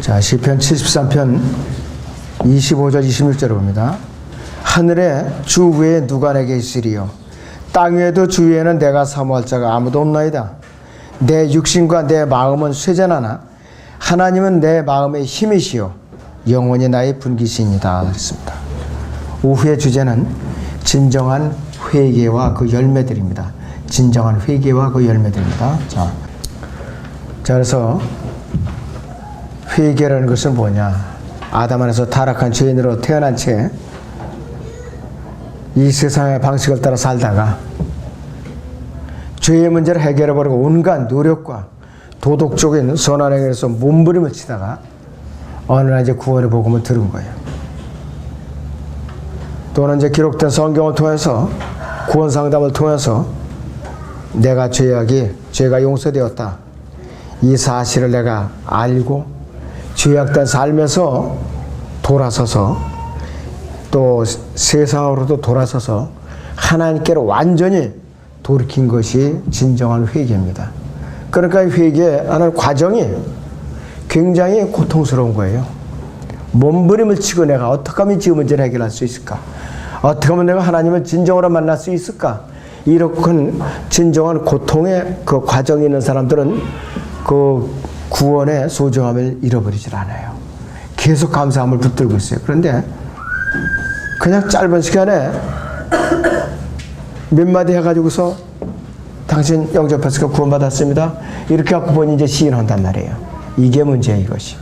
자, 시편 73편 25절 26절을 봅니다. 하늘에 주 위에 누가 내게 있으리요? 땅 위에도 주 위에는 내가 사모할 자가 아무도 없나이다. 내 육신과 내 마음은 쇠잔하나 하나님은 내 마음의 힘이시요 영원히 나의 분기시이니다. 그랬습니다. 오후의 주제는 진정한 회개와 그 열매들입니다. 진정한 회개와 그 열매들입니다. 자, 그래서 회개라는 것은 뭐냐? 아담 안에서 타락한 죄인으로 태어난 채 이 세상의 방식을 따라 살다가 죄의 문제를 해결해버리고 온갖 노력과 도덕적인 선한 행위에서 몸부림을 치다가 어느 날 이제 구원의 복음을 들은 거예요. 또는 이제 기록된 성경을 통해서 구원 상담을 통해서 내가 죄가 용서되었다. 이 사실을 내가 알고 죄악된 삶에서 돌아서서 또 세상으로도 돌아서서 하나님께로 완전히 돌이킨 것이 진정한 회개입니다. 그러니까 회개하는 과정이 굉장히 고통스러운 거예요. 몸부림을 치고 내가 어떻게 하면 이 문제를 해결할 수 있을까? 어떻게 하면 내가 하나님을 진정으로 만날 수 있을까? 이렇게 진정한 고통의 그 과정이 있는 사람들은 그 구원의 소중함을 잃어버리질 않아요. 계속 감사함을 붙들고 있어요. 그런데 그냥 짧은 시간에 몇 마디 해가지고서 당신 영접했으니까 구원받았습니다. 이렇게 갖고 보니 이제 시인한단 말이에요. 이게 문제예요, 이것이.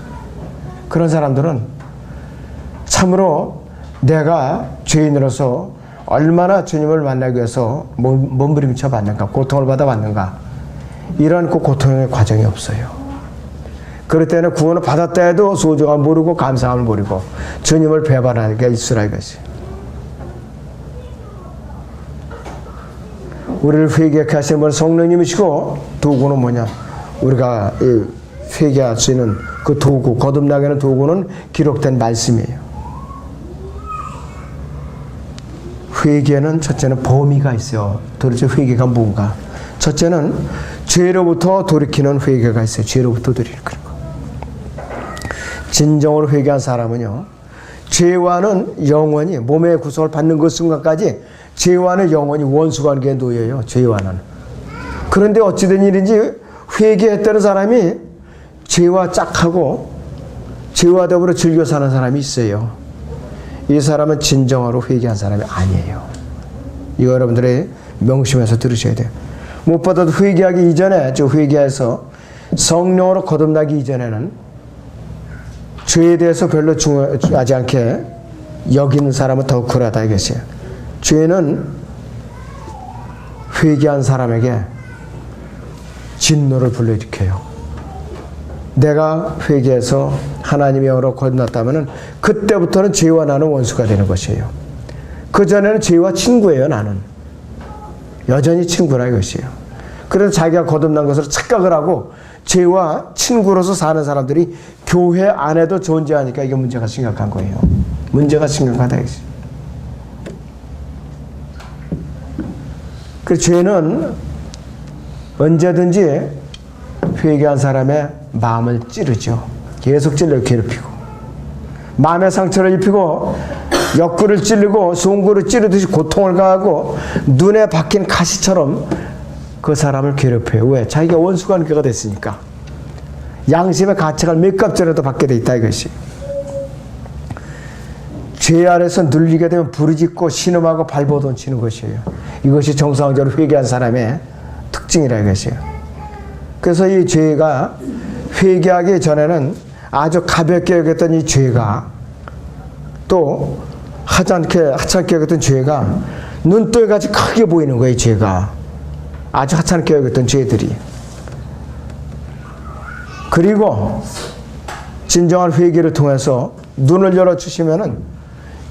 그런 사람들은 참으로 내가 죄인으로서 얼마나 주님을 만나기 위해서 몸부림쳐 받는가, 고통을 받아 받는가, 이런 그 고통의 과정이 없어요. 그럴 때는 구원을 받았다 해도 소중함을 모르고 감사함을 모르고 주님을 배반하게 있으라 이것이. 우리를 회개케 하시는 분은 성령님이시고 도구는 뭐냐? 우리가 회개할 수 있는 그 도구, 거듭나게 하는 도구는 기록된 말씀이에요. 회개는 첫째는 범위가 있어요. 도대체 회개가 뭔가? 첫째는 죄로부터 돌이키는 회개가 있어요. 죄로부터 돌이키는 거. 진정으로 회개한 사람은요, 죄와는 영원히 몸의 구속을 받는 그 순간까지 죄와는 영원히 원수관계에 놓여요. 죄와는. 그런데 어찌된 일인지 회개했다는 사람이 죄와 짝하고 죄와 더불어 즐겨 사는 사람이 있어요. 이 사람은 진정으로 회개한 사람이 아니에요. 이거 여러분들이 명심해서 들으셔야 돼요. 무엇보다도 회개하기 이전에, 회개해서 성령으로 거듭나기 이전에는 죄에 대해서 별로 중요하지 않게 여기는 사람은 더욱 쿨하다 이것이에요. 죄는 회개한 사람에게 진노를 불러일으켜요. 내가 회개해서 하나님의 영으로 거듭났다면 그때부터는 죄와 나는 원수가 되는 것이에요. 그전에는 죄와 친구예요. 나는 여전히 친구라 이것이에요. 그래서 자기가 거듭난 것으로 착각을 하고 죄와 친구로서 사는 사람들이 교회 안에도 존재하니까 이게 문제가 심각한 거예요. 문제가 심각하다 이것이에요. 그 죄는 언제든지 회개한 사람의 마음을 찌르죠. 계속 찔러 괴롭히고 마음의 상처를 입히고 옆구리를 찔르고 송구를 찌르듯이 고통을 가하고 눈에 박힌 가시처럼 그 사람을 괴롭혀요. 왜? 자기가 원수관계가 됐으니까. 양심의 가책을 몇 값전에도 받게 돼 있다 이것이. 죄 아래서 눌리게 되면 부르짖고 신음하고 발버둥 치는 것이에요. 이것이 정상적으로 회개한 사람의 특징이라 이것이에요. 그래서 이 죄가 회개하기 전에는 아주 가볍게 여겼던 이 죄가 또 하찮게 여겼던 죄가 눈돌같이 크게 보이는 거예요. 이 죄가 아주 하찮게 여겼던 죄들이. 그리고 진정한 회개를 통해서 눈을 열어주시면은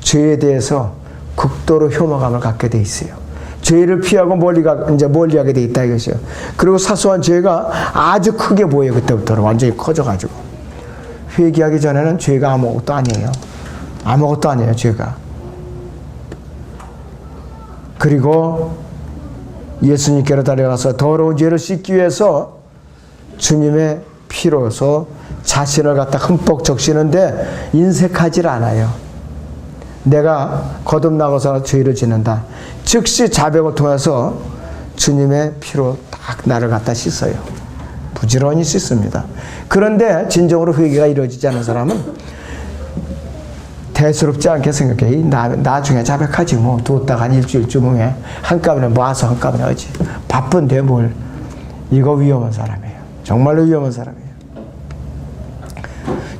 죄에 대해서 극도로 혐오감을 갖게 돼 있어요. 죄를 피하고 멀리하게 돼 있다 이것이요. 그리고 사소한 죄가 아주 크게 보여요. 그때부터는 완전히 커져가지고. 회개하기 전에는 죄가 아무것도 아니에요. 아무것도 아니에요. 죄가. 그리고 예수님께로 달려가서 더러운 죄를 씻기 위해서 주님의 피 피로서 자신을 갖다 흠뻑 적시는데 인색하질 않아요. 내가 거듭나고서 죄를 짓는다. 즉시 자백을 통해서 주님의 피로 딱 나를 갖다 씻어요. 부지런히 씻습니다. 그런데 진정으로 회개가 이루어지지 않은 사람은 대수롭지 않게 생각해. 나중에 자백하지 뭐. 두었다가 한 일주일쯤 후에 한꺼번에 모아서 한꺼번에 하지. 바쁜데 뭘. 이거 위험한 사람이에요. 정말로 위험한 사람이에요.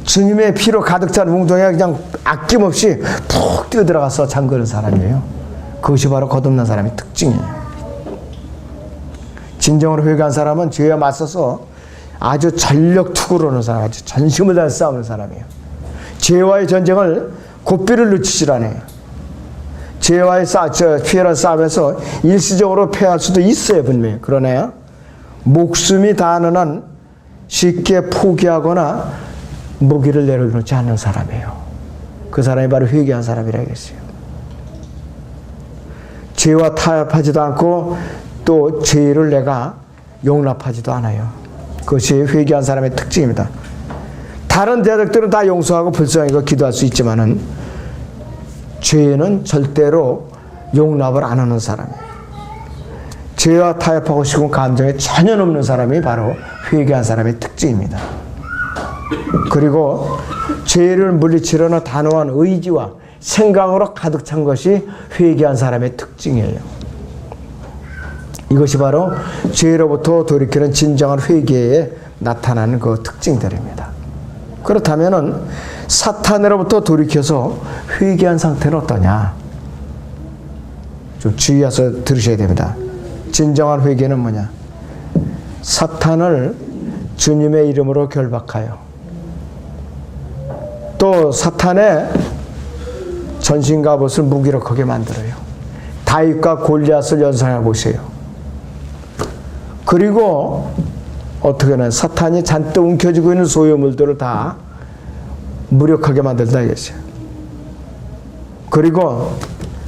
주님의 피로 가득 찬 웅덩이에 그냥 아낌없이 푹 뛰어들어가서 잠그는 사람이에요. 그것이 바로 거듭난 사람의 특징이에요. 진정으로 회개한 사람은 죄에 맞서서 아주 전력투구로 하는 사람, 아주 전심을 다해 싸우는 사람이에요. 죄와의 전쟁을 고삐를 늦추질 않아요. 죄와의 피해란 싸움에서 일시적으로 패할 수도 있어요, 분명히. 그러나 목숨이 다하는 한 쉽게 포기하거나 무기를 내려놓지 않는 사람이에요. 그 사람이 바로 회개한 사람이라겠어요. 죄와 타협하지도 않고 또 죄를 내가 용납하지도 않아요. 그것이 회개한 사람의 특징입니다. 다른 대적들은 다 용서하고 불쌍히고 기도할 수 있지만은 죄는 절대로 용납을 안 하는 사람이에요. 죄와 타협하고 싶은 감정에 전혀 없는 사람이 바로 회개한 사람의 특징입니다. 그리고 죄를 물리치려는 단호한 의지와 생각으로 가득 찬 것이 회개한 사람의 특징이에요. 이것이 바로 죄로부터 돌이키는 진정한 회개에 나타나는 그 특징들입니다. 그렇다면은 사탄으로부터 돌이켜서 회개한 상태는 어떠냐? 좀 주의해서 들으셔야 됩니다. 진정한 회개는 뭐냐? 사탄을 주님의 이름으로 결박하여 또 사탄의 전신갑옷을 무기력하게 만들어요. 다윗과 골리앗을 연상해 보세요. 그리고 어떻게는 사탄이 잔뜩 움켜쥐고 있는 소유물들을 다 무력하게 만들다 이겠어요. 그리고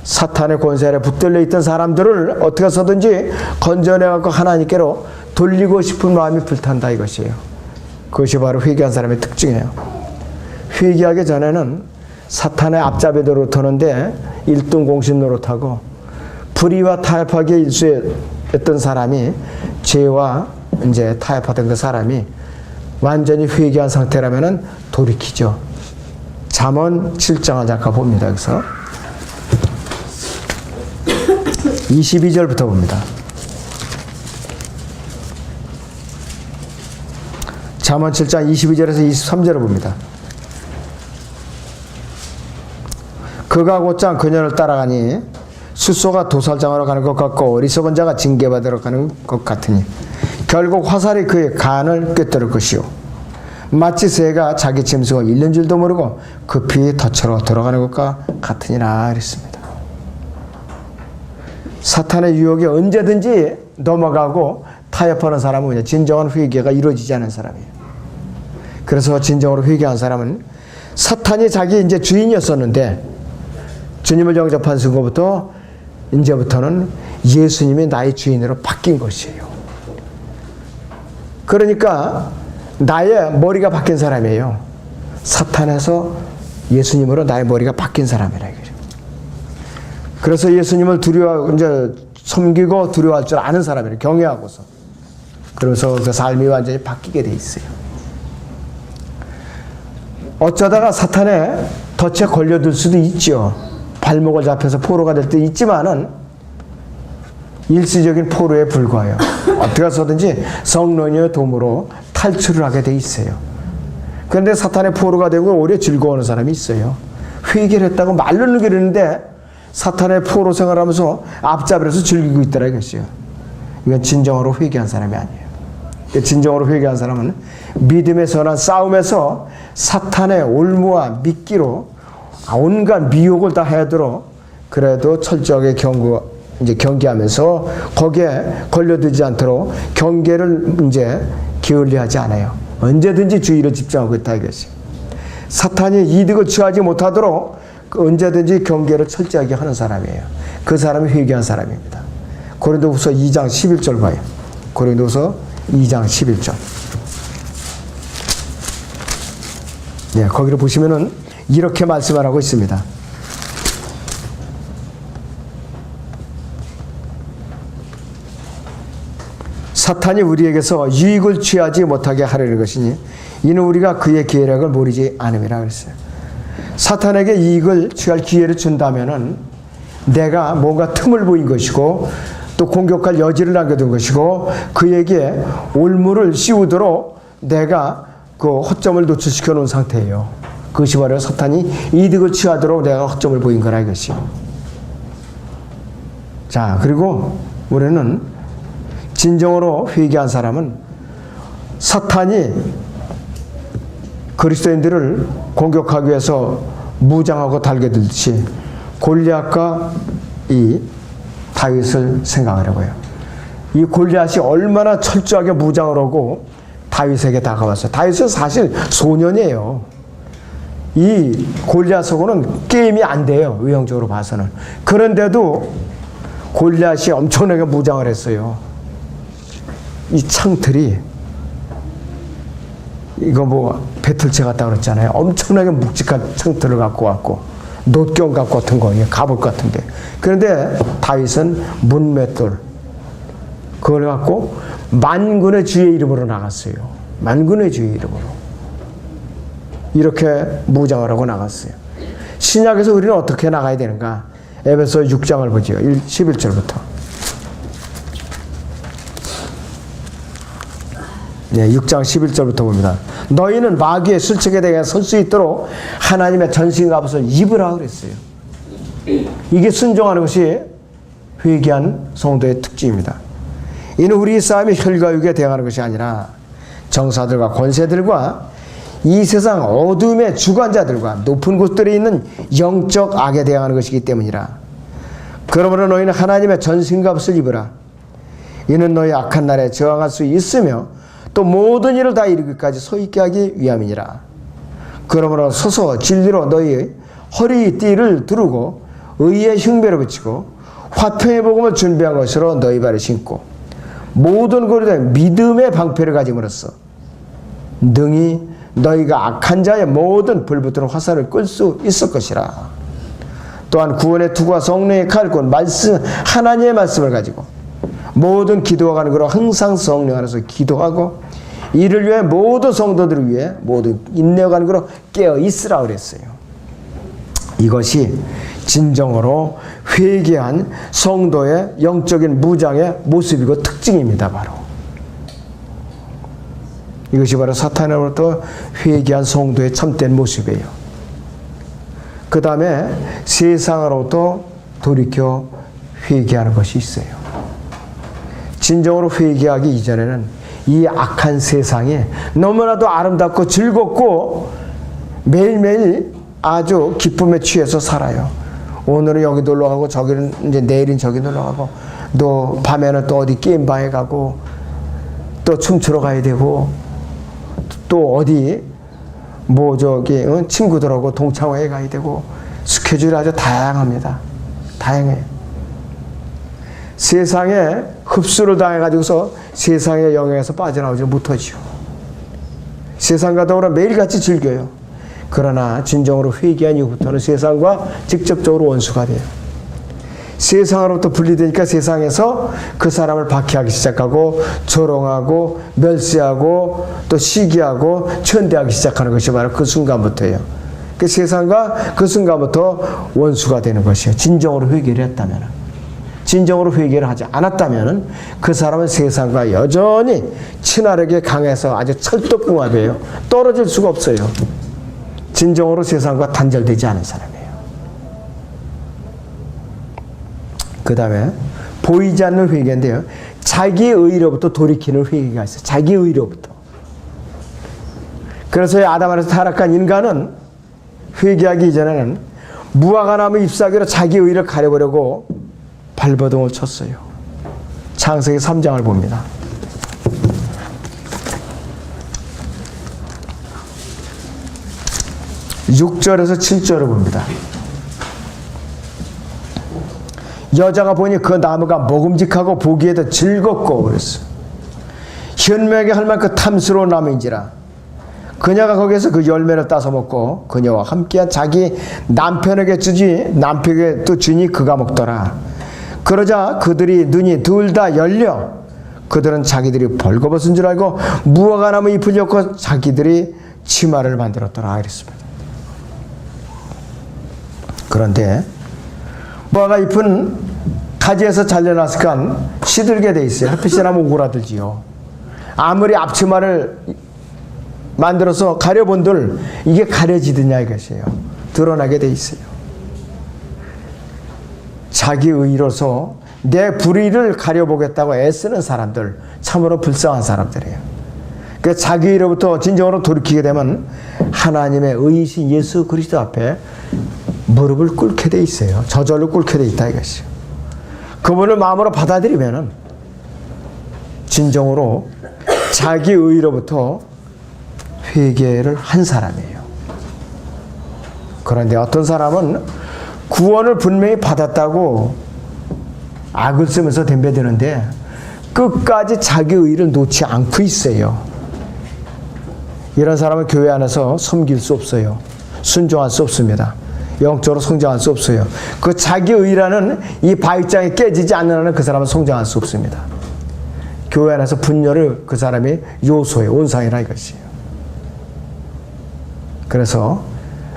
사탄의 권세 아래 붙들려 있던 사람들을 어떻게 해서든지 건져내갖고 하나님께로 돌리고 싶은 마음이 불탄다 이것이에요. 그것이 바로 회개한 사람의 특징이에요. 회개하기 전에는 사탄의 앞잡이 노릇하는데 1등 공신 노릇하고 불의와 타협하기에 일수했던 사람이 죄와 이제 타협하던 그 사람이 완전히 회개한 상태라면은 돌이키죠. 잠언 7장을 잠깐 봅니다. 여기서 22절부터 봅니다. 잠언 7장 22절에서 23절을 봅니다. 그가 곧장 그녀를 따라가니 숫소가 도살장하러 가는 것 같고 어리석은 자가 징계받으러 가는 것 같으니 결국 화살이 그의 간을 꿰뚫을 것이요 마치 새가 자기 짐승을 잃는 줄도 모르고 급히 덫으로 들어가는 것과 같으니라 그랬습니다. 사탄의 유혹에 언제든지 넘어가고 타협하는 사람은 그냥 진정한 회개가 이루어지지 않은 사람이에요. 그래서 진정으로 회개한 사람은 사탄이 자기 이제 주인이었었는데 주님을 영접한 순간부터 이제부터는 예수님이 나의 주인으로 바뀐 것이에요. 그러니까 나의 머리가 바뀐 사람이에요. 사탄에서 예수님으로 나의 머리가 바뀐 사람이라 이거죠. 그래서 예수님을 이제 섬기고 두려워할 줄 아는 사람이에요. 경외하고서. 그러면서 그 삶이 완전히 바뀌게 돼 있어요. 어쩌다가 사탄의 덫에 걸려들 수도 있죠. 발목을 잡혀서 포로가 될 때 있지만은 일시적인 포로에 불과해요. 어떻게 해서든지 성령의 도움으로 탈출을 하게 돼 있어요. 그런데 사탄의 포로가 되고 오래 즐거워하는 사람이 있어요. 회개를 했다고 말로는 그러는데 사탄의 포로 생활하면서 앞잡이라서 즐기고 있더라 이것이요. 이건 진정으로 회개한 사람이 아니에요. 진정으로 회개한 사람은 믿음의 선한 싸움에서 사탄의 올무와 미끼로 온갖 미혹을 다 해도록 그래도 철저하게 경계하면서 거기에 걸려들지 않도록 경계를 이제 게을리하지 않아요. 언제든지 주의를 집중하고 있다 이것이. 사탄이 이득을 취하지 못하도록 언제든지 경계를 철저하게 하는 사람이에요. 그 사람이 회개한 사람입니다. 고린도후서 2장 11절 봐요. 고린도후서 2장 11절. 네, 거기를 보시면은 이렇게 말씀을 하고 있습니다. 사탄이 우리에게서 유익을 취하지 못하게 하려는 것이니 이는 우리가 그의 계략을 모르지 않음이라 그랬어요. 사탄에게 이익을 취할 기회를 준다면은 내가 뭔가 틈을 보인 것이고 또 공격할 여지를 남겨둔 것이고 그에게 올무를 씌우도록 내가 그 허점을 노출시켜 놓은 상태예요. 그것이 바로 사탄이 이득을 취하도록 내가 허점을 보인 거라 이것이요. 자, 그리고 우리는 진정으로 회개한 사람은 사탄이 그리스도인들을 공격하기 위해서 무장하고 달겨들듯이 골리앗과 이 다윗을 생각하려고 해요. 이 골리앗이 얼마나 철저하게 무장을 하고 다윗에게 다가왔어요. 다윗은 사실 소년이에요. 이 골리앗하고는 게임이 안 돼요. 외형적으로 봐서는. 그런데도 골리앗이 엄청나게 무장을 했어요. 이 창틀이 이거 뭐 배틀체 같다고 그랬잖아요. 엄청나게 묵직한 창틀을 갖고 왔고 놋경 갖고 같은 거, 갑옷 같은 게. 그런데 다윗은 문맷돌 그걸 갖고 만군의 주의 이름으로 나갔어요. 만군의 주의 이름으로 이렇게 무장을 하고 나갔어요. 신약에서 우리는 어떻게 나가야 되는가? 에베소 6장을 보죠. 11절부터. 네, 6장 11절부터 봅니다. 너희는 마귀의 술책에 대해 설 수 있도록 하나님의 전신갑옷을 입으라 그랬어요. 이게 순종하는 것이 회개한 성도의 특징입니다. 이는 우리 싸움이 혈과 육에 대항하는 것이 아니라 정사들과 권세들과 이 세상 어둠의 주관자들과 높은 곳들에 있는 영적 악에 대항하는 것이기 때문이라. 그러므로 너희는 하나님의 전신갑옷을 입으라. 이는 너희 악한 날에 저항할 수 있으며 또 모든 일을 다 이루기까지 서 있게 하기 위함이니라. 그러므로 서서 진리로 너희 허리 띠를 두르고 의의 흉배를 붙이고 화평의 복음을 준비한 것으로 너희 발을 신고 모든 고리에 믿음의 방패를 가짐으로써 능히 너희가 악한 자의 모든 불붙는 화살을 끌 수 있을 것이라. 또한 구원의 투구와 성령의 칼, 말씀 하나님의 말씀을 가지고 모든 기도와 간구로 항상 성령 안에서 기도하고 이를 위해 모든 성도들을 위해 모든 인내와 간구로 깨어 있으라 그랬어요. 이것이 진정으로 회개한 성도의 영적인 무장의 모습이고 특징입니다. 바로 이것이 바로 사탄으로부터 회개한 성도의 참된 모습이에요. 그 다음에 세상으로부터 돌이켜 회개하는 것이 있어요. 진정으로 회개하기 이전에는 이 악한 세상에 너무나도 아름답고 즐겁고 매일매일 아주 기쁨에 취해서 살아요. 오늘은 여기 놀러 가고 저기는 이제 내일은 저기 놀러 가고 또 밤에는 또 어디 게임방에 가고 또 춤추러 가야 되고 또 어디 뭐 저기 친구들하고 동창회에 가야 되고 스케줄이 아주 다양합니다. 다양해요. 세상에 흡수를 당해가지고서 세상의 영향에서 빠져나오지 못하죠. 세상과 더불어 매일같이 즐겨요. 그러나 진정으로 회개한 이후부터는 세상과 직접적으로 원수가 돼요. 세상으로부터 분리되니까 세상에서 그 사람을 박해하기 시작하고 조롱하고 멸시하고 또 시기하고 천대하기 시작하는 것이 바로 그 순간부터예요. 그 세상과 그 순간부터 원수가 되는 것이에요. 진정으로 회개를 했다면. 진정으로 회개를 하지 않았다면 그 사람은 세상과 여전히 친화력이 강해서 아주 찰떡궁합이에요. 떨어질 수가 없어요. 진정으로 세상과 단절되지 않은 사람이에요. 그 다음에 보이지 않는 회개인데요. 자기의 의로부터 돌이키는 회개가 있어요. 자기의 의로부터. 그래서 아담 안에서 타락한 인간은 회개하기 이전에는 무화과 나무 잎사귀로 자기의 의를 가려보려고 발버둥을 쳤어요. 창세기 3장을 봅니다. 6절에서 7절을 봅니다. 여자가 보니 그 나무가 먹음직하고 보기에도 즐겁고 그랬어. 현명하게 할 만큼 탐스러운 나무인지라 그녀가 거기에서 그 열매를 따서 먹고 그녀와 함께한 자기 남편에게 주지 남편에게 또 주니 그가 먹더라. 그러자 그들이 눈이 둘 다 열려 그들은 자기들이 벌거벗은 줄 알고 무화과 나무 잎을 엮어 자기들이 치마를 만들었더라 이랬습니다. 그런데 무화과 잎은 가지에서 잘려났으니까 시들게 돼 있어요. 햇빛이 나면 오그라들지요. 아무리 앞치마를 만들어서 가려본들 이게 가려지느냐 이것이에요. 드러나게 돼 있어요. 자기 의로서 내 불의를 가려보겠다고 애쓰는 사람들 참으로 불쌍한 사람들이에요. 그 자기 의로부터 진정으로 돌이키게 되면 하나님의 의이신 예수 그리스도 앞에 무릎을 꿇게 돼 있어요. 저절로 꿇게 돼 있다 이것이에요. 그분을 마음으로 받아들이면은 진정으로 자기 의로부터 회개를 한 사람이에요. 그런데 어떤 사람은 구원을 분명히 받았다고 악을 쓰면서 덤벼드는데 끝까지 자기 의를 놓지 않고 있어요. 이런 사람은 교회 안에서 섬길 수 없어요. 순종할 수 없습니다. 영적으로 성장할 수 없어요. 그 자기 의라는 이 바위장이 깨지지 않는 한은 그 사람은 성장할 수 없습니다. 교회 안에서 분열을 그 사람이 요소의 온상이라 이것이에요. 그래서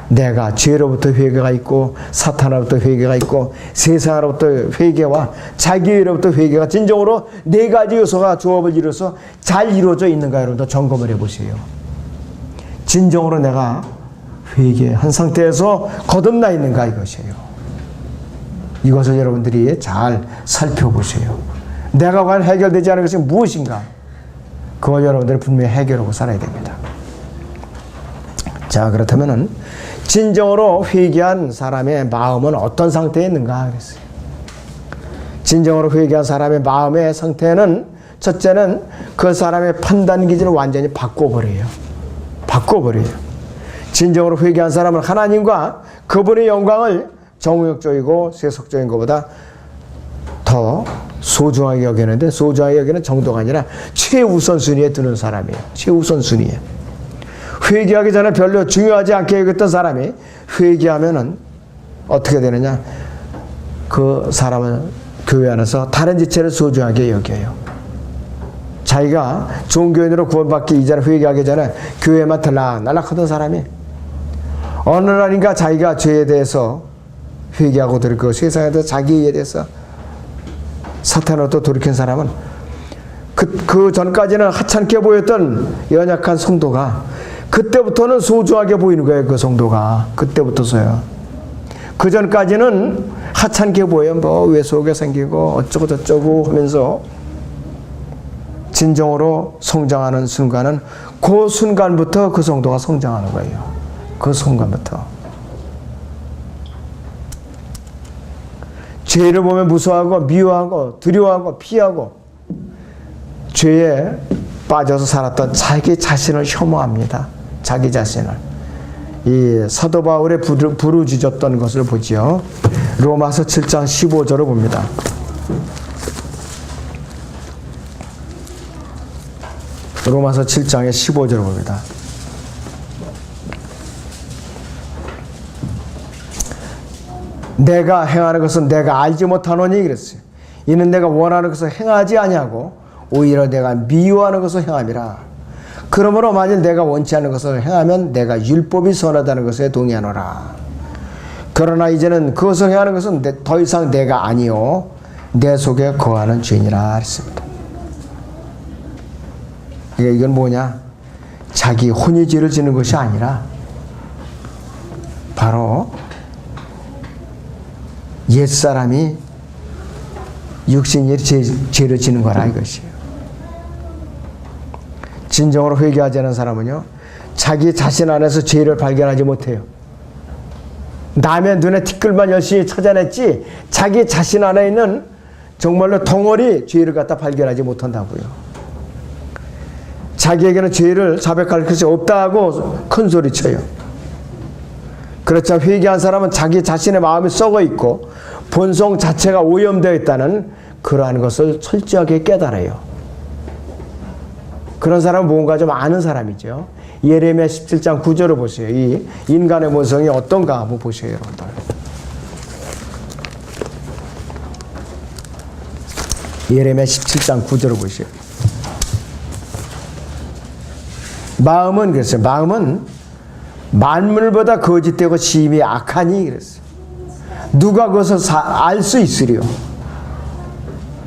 내가 죄로부터 회개가 있고 사탄으로부터 회개가 있고 세상으로부터 회개와 자기로부터 회개가 진정으로 네 가지 요소가 조합을 이루어서 잘 이루어져 있는가 여러분들 점검을 해보세요. 진정으로 내가 회개한 상태에서 거듭나 있는가 이것이에요. 이것을 여러분들이 잘 살펴보세요. 내가 과연 해결되지 않은 것이 무엇인가? 그걸 여러분들이 분명히 해결하고 살아야 됩니다. 자, 그렇다면은 진정으로 회개한 사람의 마음은 어떤 상태에 있는가 그랬어요. 진정으로 회개한 사람의 마음의 상태는 첫째는 그 사람의 판단 기준을 완전히 바꿔버려요. 진정으로 회개한 사람은 하나님과 그분의 영광을 정욕적이고 세속적인 것보다 더 소중하게 여기는데 소중하게 여기는 정도가 아니라 최우선순위에 두는 사람이에요. 최우선순위에. 회개하기 전에 별로 중요하지 않게 여겼던 사람이 회개하면은 어떻게 되느냐? 그 사람은 교회 안에서 다른 지체를 소중하게 여겨요. 자기가 종교인으로 구원받기 이전에 회개하기 전에 교회만 들락날락 하던 사람이 어느 날인가 자기가 죄에 대해서 회개하고 돌이키고 세상에 대해서 자기에 대해서 사탄으로부터 돌이킨 사람은 그 전까지는 하찮게 보였던 연약한 성도가 그때부터는 소중하게 보이는 거예요. 그 성도가 그때부터서요. 그 전까지는 하찮게 보여 뭐 외속에 생기고 어쩌고 저쩌고 하면서 진정으로 성장하는 순간은 그 순간부터 그 성도가 성장하는 거예요. 그 순간부터. 죄를 보면 무서워하고 미워하고 두려워하고 피하고 죄에 빠져서 살았던 자기 자신을 혐오합니다. 자기 자신을. 이 사도 바울의 부르짖었던 것을 보지요. 로마서 7장 15절을 봅니다. 로마서 7장의 15절을 봅니다. 내가 행하는 것은 내가 알지 못하노니 그랬어요. 이는 내가 원하는 것을 행하지 아니하고 오히려 내가 미워하는 것을 행함이라. 그러므로 만일 내가 원치 않는 것을 행하면 내가 율법이 선하다는 것에 동의하노라. 그러나 이제는 그것을 행하는 것은 더 이상 내가 아니요 내 속에 거하는 죄니라 했습니다. 이건 뭐냐? 자기 혼이 죄를 지는 것이 아니라 바로 옛사람이 육신이 죄를 지는 거라 이것이에요. 진정으로 회개하지 않은 사람은요, 자기 자신 안에서 죄를 발견하지 못해요. 남의 눈에 티끌만 열심히 찾아냈지 자기 자신 안에 있는 정말로 덩어리 죄를 갖다 발견하지 못한다고요. 자기에게는 죄를 자백할 것이 없다 하고 큰 소리 쳐요. 그렇죠. 회개한 사람은 자기 자신의 마음이 썩어 있고 본성 자체가 오염되어 있다는 그러한 것을 철저하게 깨달아요. 그런 사람은 뭔가 좀 아는 사람이죠. 예레미야 17장 9절을 보세요. 이 인간의 모성이 어떤가 한번 보세요, 여러분들. 예레미야 17장 9절을 보세요. 마음은 그랬어요. 마음은 만물보다 거짓되고 심히 악하니 그랬어요. 누가 그것을 알 수 있으리요.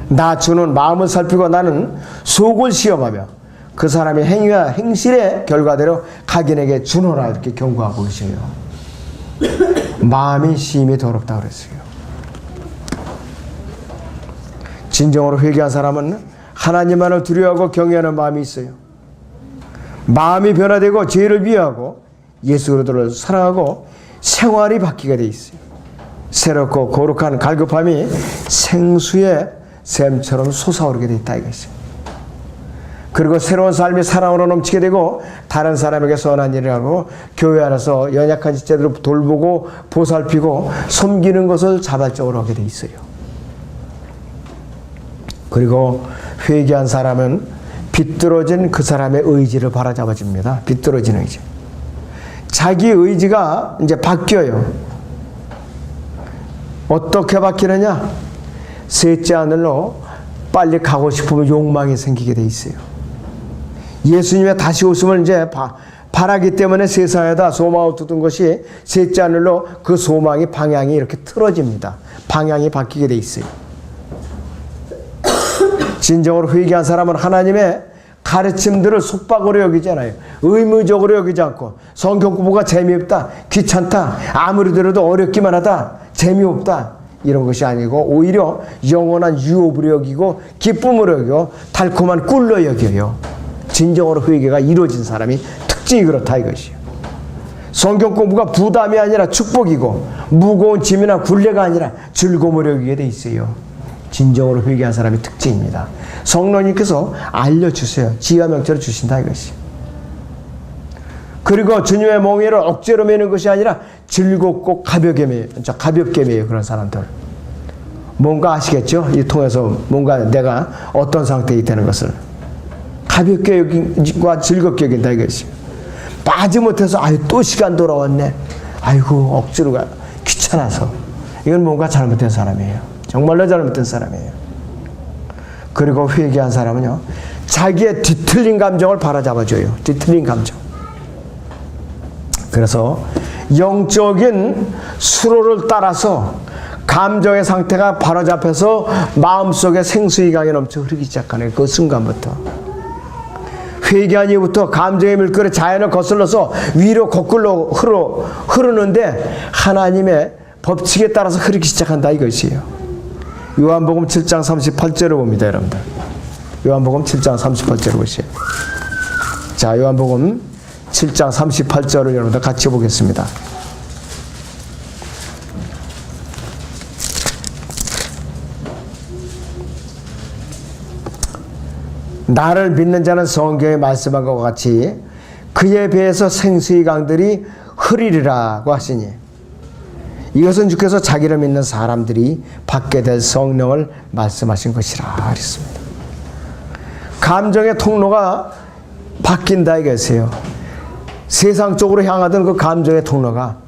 나 주는 마음을 살피고 나는 속을 시험하며 그 사람의 행위와 행실의 결과대로 각인에게 주노라 이렇게 경고하고 계셔요. 마음이 심히 더럽다 그랬어요. 진정으로 회개한 사람은 하나님만을 두려워하고 경외하는 마음이 있어요. 마음이 변화되고 죄를 미워하고 예수 그리스도를 사랑하고 생활이 바뀌게 돼 있어요. 새롭고 거룩한 갈급함이 생수의 샘처럼 솟아오르게 돼 있다 이것이에요. 그리고 새로운 삶이 사랑으로 넘치게 되고 다른 사람에게 선한 일을 하고 교회 안에서 연약한 지체들을 돌보고 보살피고 섬기는 것을 자발적으로 하게 돼 있어요. 그리고 회개한 사람은 비뚤어진 그 사람의 의지를 바라잡아줍니다. 비뚤어진 의지. 자기 의지가 이제 바뀌어요. 어떻게 바뀌느냐? 셋째 하늘로 빨리 가고 싶으면 욕망이 생기게 돼 있어요. 예수님의 다시 오심을 이제 바라기 때문에 세상에다 소망을 두던 것이 셋째 하늘로 그 소망이 방향이 이렇게 틀어집니다. 방향이 바뀌게 돼 있어요. 진정으로 회개한 사람은 하나님의 가르침들을 속박으로 여기잖아요. 의무적으로 여기지 않고 성경 공부가 재미없다, 귀찮다, 아무리 들어도 어렵기만 하다, 재미없다 이런 것이 아니고 오히려 영원한 유업으로 여기고 기쁨으로 여기고 달콤한 꿀로 여겨요. 진정으로 회개가 이루어진 사람이 특징이 그렇다 이것이에요. 성경 공부가 부담이 아니라 축복이고 무거운 짐이나 굴레가 아니라 즐거움으로 여기게 돼 있어요. 진정으로 회개한 사람의 특징입니다. 성령님께서 알려주세요. 지혜와 명철을 주신다 이것이. 그리고 주님의 멍에를 억지로 매는 것이 아니라 즐겁고 가볍게 매요. 그런 사람들. 뭔가 아시겠죠? 이 통해서 뭔가 내가 어떤 상태에 있다는 것을 가볍게 여긴과 즐겁게 여긴다 이것이. 빠지 못해서 아유 또 시간 돌아왔네. 아이고 억지로 가 귀찮아서. 이건 뭔가 잘못된 사람이에요. 정말로 잘못된 사람이에요. 그리고 회개한 사람은요, 자기의 뒤틀린 감정을 바로잡아줘요. 뒤틀린 감정. 그래서 영적인 수로를 따라서 감정의 상태가 바로잡혀서 마음속에 생수의 강이 넘쳐 흐르기 시작하는 그 순간부터 회개한 이후부터 감정의 물결에 자연을 거슬러서 위로 거꾸로 흐르는데 하나님의 법칙에 따라서 흐르기 시작한다 이것이에요. 요한복음 7장 38절을 봅니다, 여러분들. 요한복음 7장 38절을 보세요. 자, 요한복음 7장 38절을 여러분들 같이 보겠습니다. 나를 믿는 자는 성경에 말씀한 것과 같이 그의 배에서 생수의 강들이 흐르리라고 하시니 이것은 주께서 자기를 믿는 사람들이 받게 될 성령을 말씀하신 것이라 그랬습니다. 감정의 통로가 바뀐다 이것이에요. 세상 쪽으로 향하던 그 감정의 통로가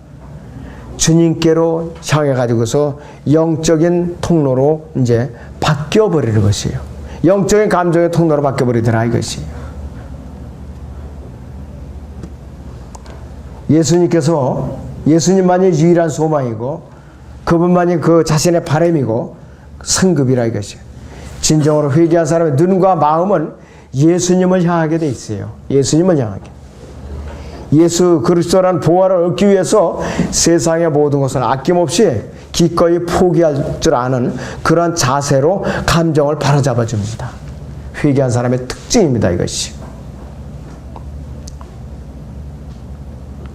주님께로 향해 가지고서 영적인 통로로 이제 바뀌어 버리는 것이에요. 영적인 감정의 통로로 바뀌어 버리더라 이것이. 예수님만이 유일한 소망이고 그분만이 그 자신의 바람이고 성급이라 이것이에요. 진정으로 회개한 사람의 눈과 마음은 예수님을 향하게 돼 있어요. 예수님을 향하게. 예수 그리스도란 보화를 얻기 위해서 세상의 모든 것을 아낌없이 기꺼이 포기할 줄 아는 그러한 자세로 감정을 바로잡아 줍니다. 회개한 사람의 특징입니다. 이것이.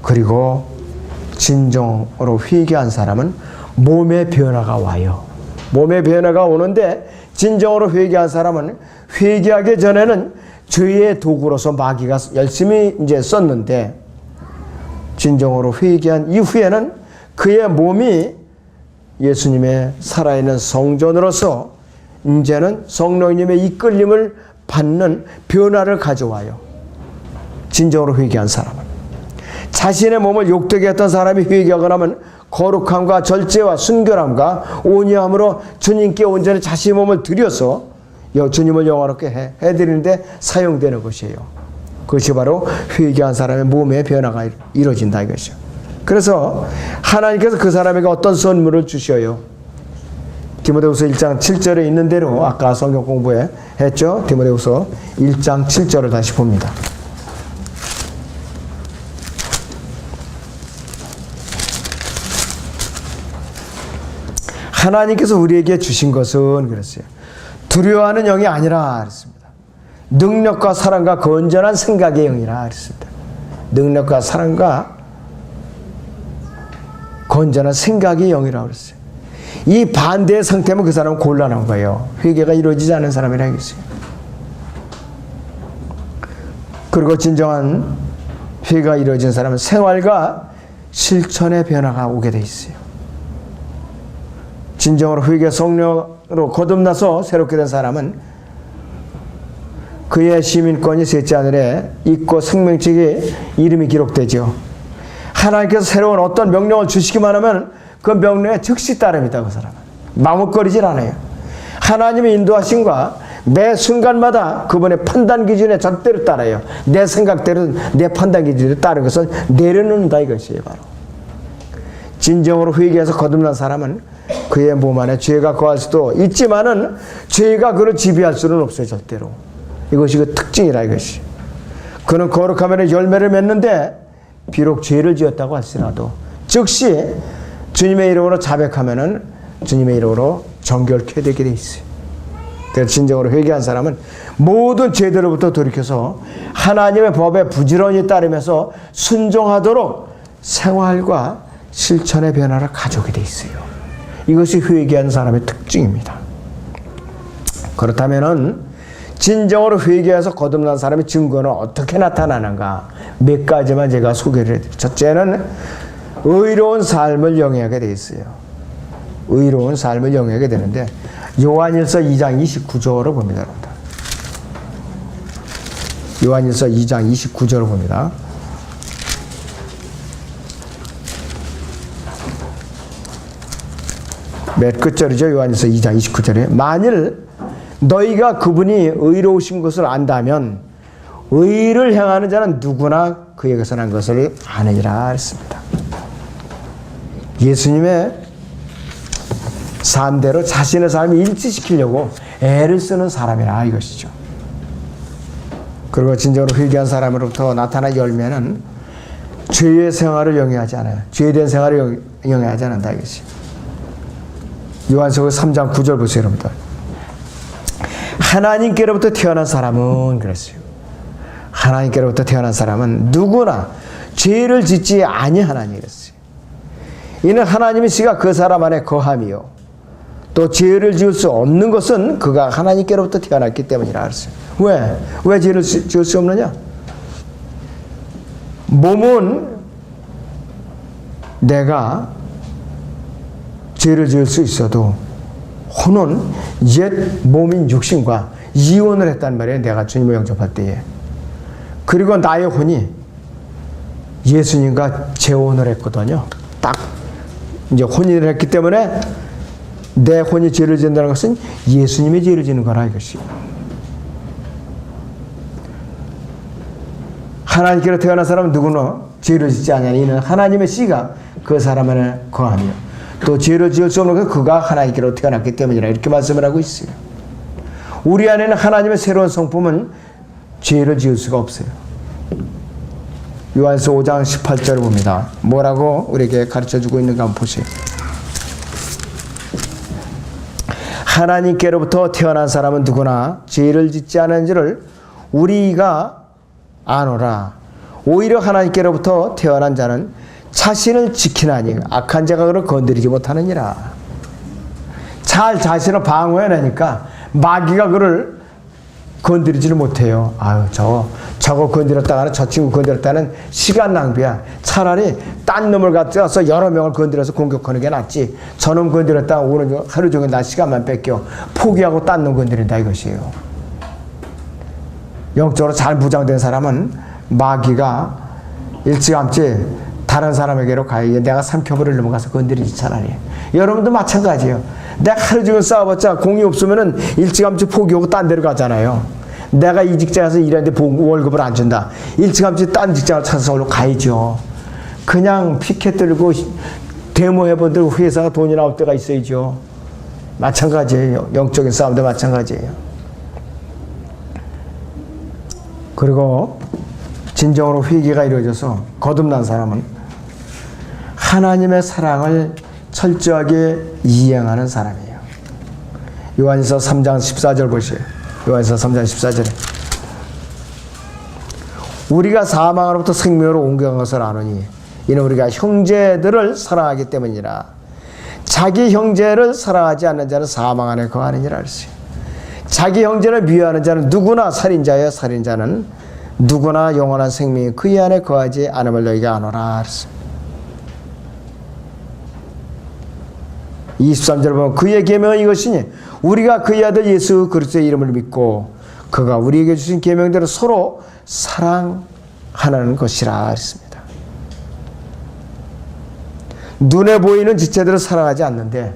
그리고 진정으로 회개한 사람은 몸의 변화가 와요. 몸의 변화가 오는데 진정으로 회개한 사람은 회개하기 전에는 죄의 도구로서 마귀가 열심히 이제 썼는데 진정으로 회개한 이후에는 그의 몸이 예수님의 살아있는 성전으로서 이제는 성령님의 이끌림을 받는 변화를 가져와요. 진정으로 회개한 사람은. 자신의 몸을 욕되게 했던 사람이 회개하고 나면 거룩함과 절제와 순결함과 온유함으로 주님께 온전히 자신의 몸을 들여서 주님을 영화롭게 해드리는데 사용되는 것이에요. 그것이 바로 회개한 사람의 몸의 변화가 이루어진다 이것이죠. 그래서 하나님께서 그 사람에게 어떤 선물을 주셔요? 디모데후서 1장 7절에 있는 대로 아까 성경 공부에 했죠. 디모데후서 1장 7절을 다시 봅니다. 하나님께서 우리에게 주신 것은 그랬어요. 두려워하는 영이 아니라 그랬습니다. 능력과 사랑과 건전한 생각의 영이라 그랬습니다. 능력과 사랑과 건전한 생각의 영이라고 그랬어요. 이 반대의 상태면 그 사람은 곤란한 거예요. 회개가 이루어지지 않은 사람이라고 했어요. 그리고 진정한 회개가 이루어진 사람은 생활과 실천의 변화가 오게 돼 있어요. 진정으로 회개 성령으로 거듭나서 새롭게 된 사람은 그의 시민권이 셋째 하늘에 있고 생명책에 이름이 기록되죠. 하나님께서 새로운 어떤 명령을 주시기만 하면 그 명령에 즉시 따릅니다. 그 사람은 머뭇거리질 않아요. 하나님의 인도하심과 매 순간마다 그분의 판단 기준에 절대로 따라요. 내 생각대로 내 판단 기준에 따른 것을 내려놓는다 이것이에요. 바로 진정으로 회개해서 거듭난 사람은 그의 몸 안에 죄가 거할 수도 있지만은 죄가 그를 지배할 수는 없어요. 절대로. 이것이 그 특징이라 이것이. 그는 거룩하면 열매를 맺는데 비록 죄를 지었다고 할지라도 즉시 주님의 이름으로 자백하면은 주님의 이름으로 정결케 되게 돼 있어요. 그래서 진정으로 회개한 사람은 모든 죄들로부터 돌이켜서 하나님의 법에 부지런히 따르면서 순종하도록 생활과 실천의 변화를 가져오게 돼 있어요. 이것이 회개한 사람의 특징입니다. 그렇다면은 진정으로 회개해서 거듭난 사람의 증거는 어떻게 나타나는가? 몇 가지만 제가 소개를 해드릴게요. 첫째는 의로운 삶을 영위하게 되어 있어요. 의로운 삶을 영위하게 되는데 요한일서 2장 29절을 봅니다. 요한일서 2장 29절을 봅니다. 맨 끝절이죠. 요한일서 2장 29절에 만일 너희가 그분이 의로우신 것을 안다면 의를 행하는 자는 누구나 그에게서 난 것을 아느니라 했습니다. 예수님의 삶대로 자신의 삶을 일치시키려고 애를 쓰는 사람이라 이것이죠. 그리고 진정으로 회개한 사람으로부터 나타난 열매는 죄의 생활을 영위하지 않아요. 죄된 생활을 영위하지 않는다 이것이. 요한서 3장 9절 보세요. 여러분들. 하나님께로부터 태어난 사람은 그랬어요. 하나님께로부터 태어난 사람은 누구나 죄를 짓지 아니하나니 그랬어요. 이는 하나님의 씨가 그 사람 안에 거함이요 또 죄를 지을 수 없는 것은 그가 하나님께로부터 태어났기 때문이라 그랬어요. 왜 죄를 지을 수 없느냐? 몸은 내가 죄를 지을 수 있어도 혼은 옛 몸인 육신과 이혼을 했단 말이에요. 내가 주님을 영접할 때에. 그리고 나의 혼이 예수님과 재혼을 했거든요. 딱 이제 혼인을 했기 때문에 내 혼이 죄를 짓는다는 것은 예수님이 죄를 짓는 거라 이것이. 하나님께로 태어난 사람은 누구나 죄를 짓지 아니하니 이는 하나님의 씨가 그 사람 안에 거하며 또 죄를 지을 수 없는 것은 그가 하나님께로 태어났기 때문이라 이렇게 말씀을 하고 있어요. 우리 안에는 하나님의 새로운 성품은 죄를 지을 수가 없어요. 요한서 5장 18절을 봅니다. 뭐라고 우리에게 가르쳐주고 있는가 한번 보세요. 하나님께로부터 태어난 사람은 누구나 죄를 짓지 않은지를 우리가 아노라. 오히려 하나님께로부터 태어난 자는 자신을 지키나니 악한 자가 그를 건드리지 못하느니라. 잘 자신을 방어해내니까 마귀가 그를 건드리지를 못해요. 아유 저거 건드렸다가는 저 친구 건드렸다는 시간 낭비야. 차라리 딴 놈을 갖다서 여러 명을 건드려서 공격하는 게 낫지. 저놈 건드렸다가 오늘 하루 종일 나 시간만 뺏겨 포기하고 딴 놈 건드린다 이것이에요. 영적으로 잘 무장된 사람은 마귀가 일찌감치 다른 사람에게로 가요. 내가 삼켜버리려면 가서 건드리지 차라리. 여러분도 마찬가지예요. 내가 하루 종일 싸워봤자 공이 없으면은 일찌감치 포기하고 딴 데로 가잖아요. 내가 이 직장에서 일하는데 월급을 안 준다. 일찌감치 딴 직장을 찾아서 얼른 가야죠. 그냥 피켓 들고 데모해본들 회사가 돈이 나올 때가 있어야죠. 마찬가지예요. 영적인 싸움도 마찬가지예요. 그리고 진정으로 회개가 이루어져서 거듭난 사람은 하나님의 사랑을 철저하게 이행하는 사람이에요. 요한일서 3장 14절 보세요. 요한일서 3장 14절에 우리가 사망으로부터 생명으로 옮겨간 것을 아노니 이는 우리가 형제들을 사랑하기 때문이라. 자기 형제를 사랑하지 않는 자는 사망 안에 거하느니라 그랬어요. 자기 형제를 미워하는 자는 누구나 살인자여 살인자는 누구나 영원한 생명이 그의 안에 거하지 않음을 너희가 아노라 그랬어요. 23절 보면 그의 계명은 이것이니 우리가 그의 아들 예수 그리스도의 이름을 믿고 그가 우리에게 주신 계명대로 서로 사랑하는 것이라 그랬습니다. 눈에 보이는 지체들을 사랑하지 않는데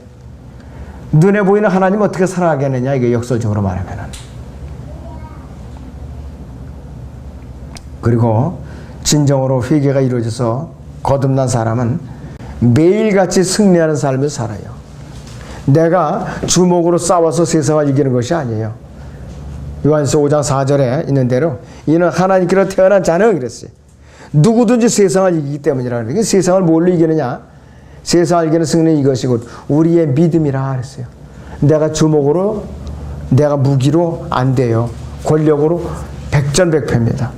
눈에 보이는 하나님을 어떻게 사랑하겠느냐, 이게 역설적으로 말하면은. 그리고 진정으로 회개가 이루어져서 거듭난 사람은 매일같이 승리하는 삶을 살아요. 내가 주먹으로 싸워서 세상을 이기는 것이 아니에요. 요한서 5장 4절에 있는 대로 이는 하나님께로 태어난 자는 그랬어요. 누구든지 세상을 이기기 때문이라. 세상을 뭘로 이기느냐? 세상을 이기는 승리는 이것이고 우리의 믿음이라 그랬어요. 내가 주먹으로, 내가 무기로 안 돼요. 권력으로 백전백패입니다.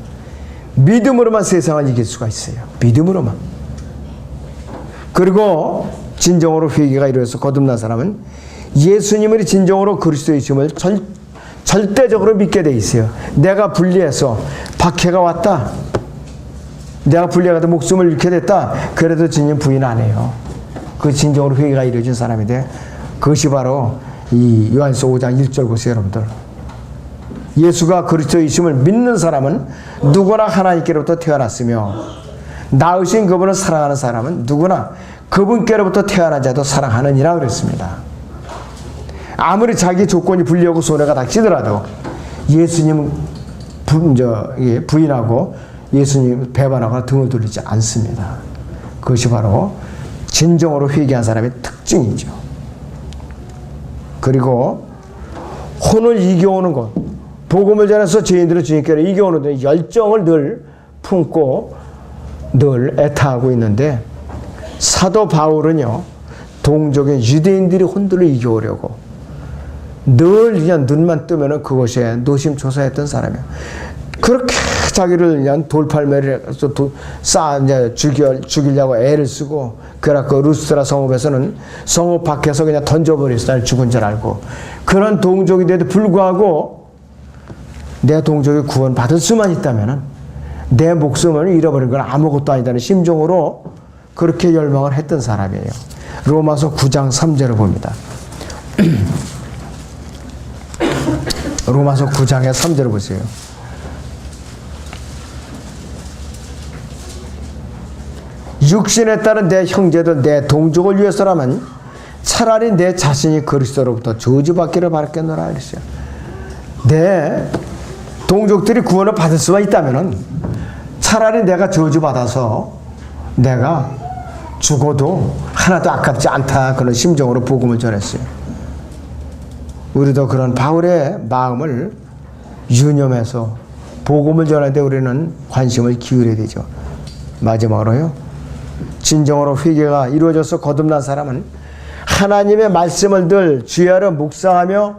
믿음으로만 세상을 이길 수가 있어요. 믿음으로만. 그리고 진정으로 회개가 이루어져서 거듭난 사람은 예수님을 진정으로 그리스도이심을 절대적으로 믿게 돼 있어요. 내가 불리해서 박해가 왔다. 내가 불리해서 목숨을 잃게 됐다. 그래도 주님 부인 안 해요. 그 진정으로 회개가 이루어진 사람인데 그것이 바로 이 요한서 5장 1절 보세요, 여러분들. 예수가 그리스도이심을 믿는 사람은 누구나 하나님께로부터 태어났으며 낳으신 그분을 사랑하는 사람은 누구나 그분께로부터 태어난 자도 사랑하느니라 그랬습니다. 아무리 자기 조건이 불리하고 손해가 닥치더라도 예수님 부인하고 예수님 배반하거나 등을 돌리지 않습니다. 그것이 바로 진정으로 회개한 사람의 특징이죠. 그리고 혼을 이겨오는 것, 복음을 전해서 죄인들을 주님께로 이겨오는 데 열정을 늘 품고 늘 애타하고 있는데 사도 바울은요, 동족인 유대인들이 혼들을 이겨오려고 늘 그냥 눈만 뜨면은 그것에 노심초사했던 사람이에요. 그렇게 자기를 그냥 돌팔매를 해서 죽이려고 애를 쓰고, 그래갖고 루스트라 성읍에서는 성읍 밖에서 그냥 던져버렸어요. 죽은 줄 알고. 그런 동족인데도 불구하고 내 동족이 구원받을 수만 있다면은 내 목숨을 잃어버린 건 아무것도 아니다는 심정으로 그렇게 열망을 했던 사람이에요. 로마서 9장 3절을 봅니다. 로마서 9장의 3절을 보세요. 육신에 따른 내 형제들, 내 동족을 위해서라면 차라리 내 자신이 그리스도로부터 저주받기를 바랐겠노라 그랬어요. 내 동족들이 구원을 받을 수만 있다면 차라리 내가 저주받아서 내가 죽어도 하나도 아깝지 않다, 그런 심정으로 복음을 전했어요. 우리도 그런 바울의 마음을 유념해서 복음을 전하는데 우리는 관심을 기울여야 되죠. 마지막으로요, 진정으로 회개가 이루어져서 거듭난 사람은 하나님의 말씀을 늘 주야로 묵상하며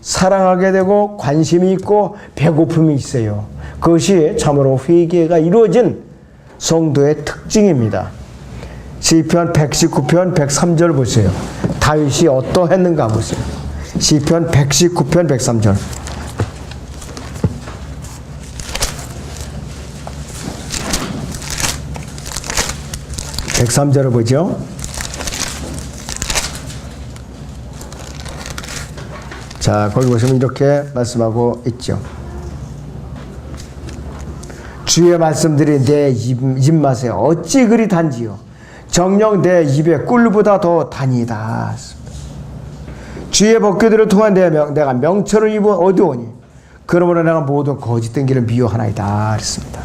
사랑하게 되고 관심이 있고 배고픔이 있어요. 그것이 참으로 회개가 이루어진 성도의 특징입니다. 시편 119편 103절 보세요. 다윗이 어떠했는가 보세요. 시편 119편 103절. 103절을 보죠. 자, 거기 보시면 이렇게 말씀하고 있죠. 주의 말씀들이 내 입맛에 어찌 그리 단지요. 정녕 내 입에 꿀보다 더 단이다. 주의 법궤들을 통한 내가 명철을 입어 얻으오니 그러므로 내가 모든 거짓된 길을 미워하나이다. 그랬습니다.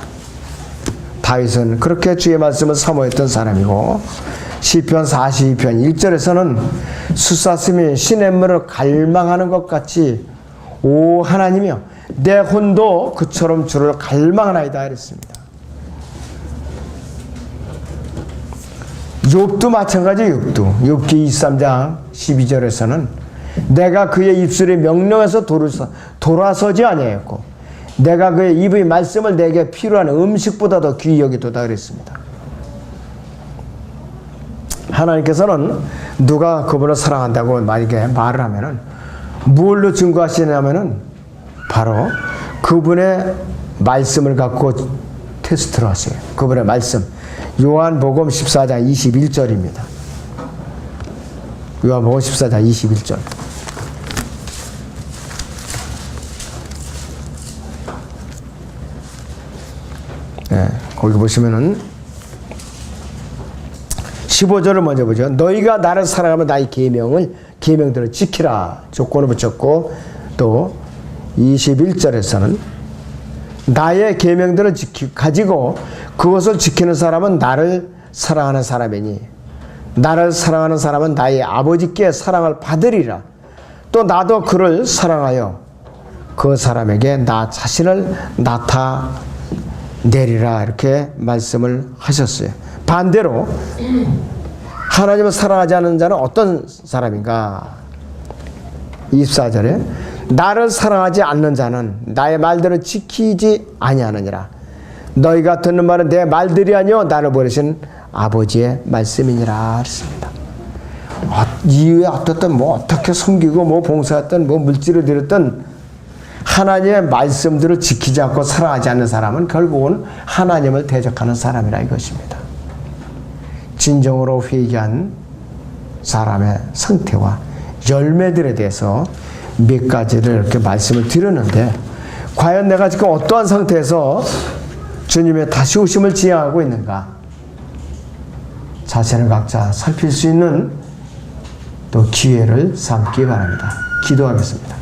다윗은 그렇게 주의 말씀을 사모했던 사람이고 시편 42편 1절에서는 수사스미 시냇물을 갈망하는 것 같이 오 하나님이여 내 혼도 그처럼 주를 갈망하나이다. 그랬습니다. 욥도 마찬가지. 욥기 23장 12절에서는 내가 그의 입술의 명령에서 돌아서지 아니하였고 내가 그의 입의 말씀을 내게 필요한 음식보다 더 귀히 여기도다. 그랬습니다. 하나님께서는 누가 그분을 사랑한다고 만약에 말을 하면은 무엇로 증거하시냐면은 바로 그분의 말씀을 갖고 테스트를 하세요. 그분의 말씀. 요한복음 14장 21절입니다. 요한복음 14장 21절. 네, 거기 보시면은 15절을 먼저 보죠. 너희가 나를 사랑하면 나의 계명들을 지키라. 조건을 붙였고 또 21절에서는 나의 계명들을 가지고 그것을 지키는 사람은 나를 사랑하는 사람이니 나를 사랑하는 사람은 나의 아버지께 사랑을 받으리라. 또 나도 그를 사랑하여 그 사람에게 나 자신을 나타내리라. 이렇게 말씀을 하셨어요. 반대로 하나님을 사랑하지 않는 자는 어떤 사람인가? 24절에 나를 사랑하지 않는 자는 나의 말들을 지키지 아니하느니라. 너희가 듣는 말은 내 말들이 아니요 나를 보내신 아버지의 말씀이니라. 했습니다. 이후에 어떻든 어떻게 섬기고 봉사했든 물질을 드렸든 하나님의 말씀들을 지키지 않고 사랑하지 않는 사람은 결국은 하나님을 대적하는 사람이라 이것입니다. 진정으로 회개한 사람의 상태와 열매들에 대해서 몇 가지를 이렇게 말씀을 드렸는데 과연 내가 지금 어떠한 상태에서 주님의 다시 오심을 지향하고 있는가? 자신을 각자 살필 수 있는 또 기회를 삼기 바랍니다. 기도하겠습니다.